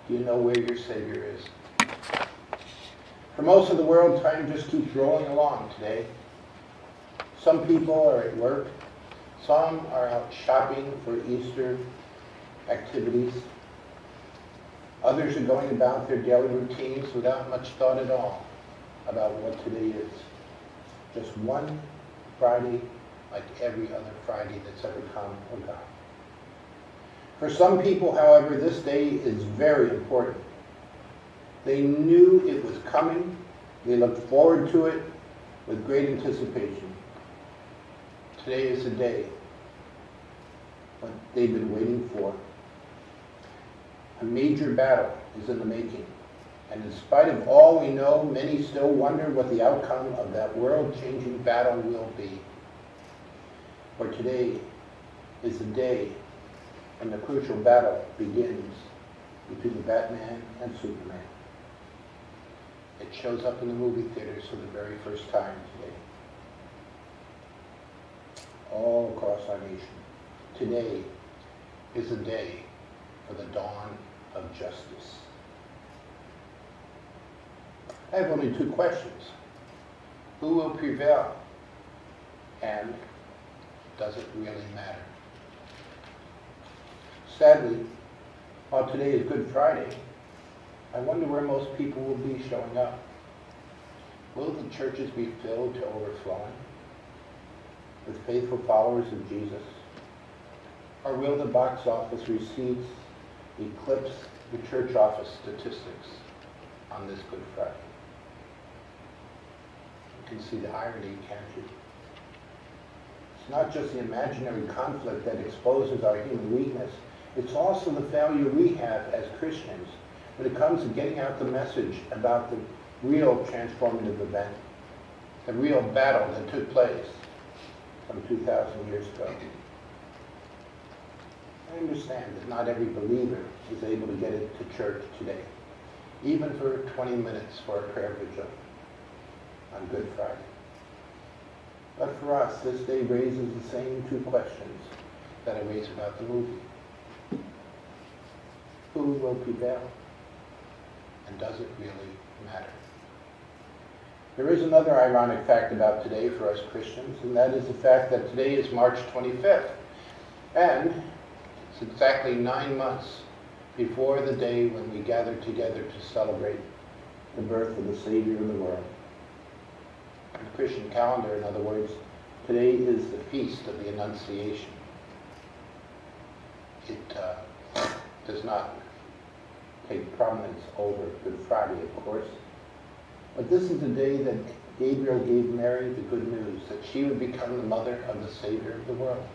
Do you know where your Savior is? For most of the world, time just keeps rolling along today. Some people are at work. Some are out shopping for Easter activities. Others are going about their daily routines without much thought at all about what today is. Just one Friday like every other Friday that's ever come or gone. For some people, however, this day is very important. They knew it was coming. They looked forward to it with great anticipation. Today is the day what they've been waiting for. A major battle is in the making. And in spite of all we know, many still wonder what the outcome of that world-changing battle will be. For today is the day when the crucial battle begins between Batman and Superman. It shows up in the movie theaters for the very first time today. All across our nation. Today is the day for the dawn of justice. I have only two questions. Who will prevail? And does it really matter? Sadly, while today is Good Friday, I wonder where most people will be showing up. Will the churches be filled to overflowing with faithful followers of Jesus? Or will the box office receipts eclipse the church office statistics on this Good Friday? You can see the irony, can't you? It's not just the imaginary conflict that exposes our human weakness. It's also the failure we have as Christians when it comes to getting out the message about the real transformative event, the real battle that took place some 2,000 years ago. I understand that not every believer is able to get into church today, even for 20 minutes for a prayer vigil on Good Friday. But for us, this day raises the same two questions that I raised about the movie. Who will prevail? And does it really matter? There is another ironic fact about today for us Christians, and that is the fact that today is March 25th. And it's exactly 9 months before the day when we gather together to celebrate the birth of the Savior of the world. In the Christian calendar, in other words, today is the Feast of the Annunciation. It does not take prominence over Good Friday, of course. But this is the day that Gabriel gave Mary the good news that she would become the mother of the Savior of the world.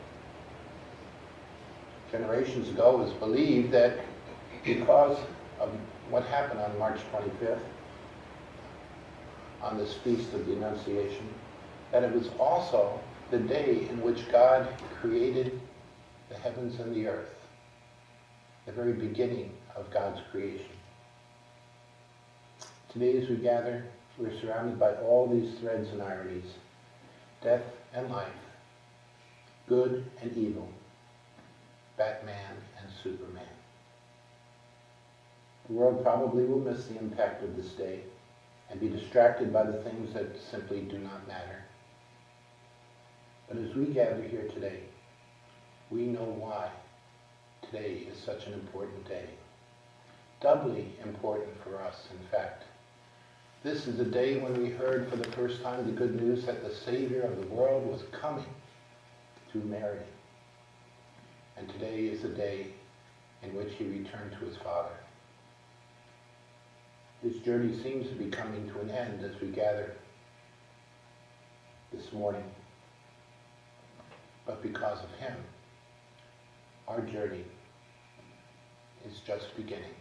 Generations ago, it was believed that because of what happened on March 25th, on this Feast of the Annunciation, that it was also the day in which God created the heavens and the earth, the very beginning of God's creation. Today as we gather, we're surrounded by all these threads and ironies, death and life, good and evil, Batman and Superman. The world probably will miss the impact of this day and be distracted by the things that simply do not matter. But as we gather here today, we know why today is such an important day. Doubly important for us, in fact. This is the day when we heard for the first time the good news that the Savior of the world was coming through Mary. And today is the day in which he returned to his Father. This journey seems to be coming to an end as we gather this morning. But because of him, our journey is just beginning.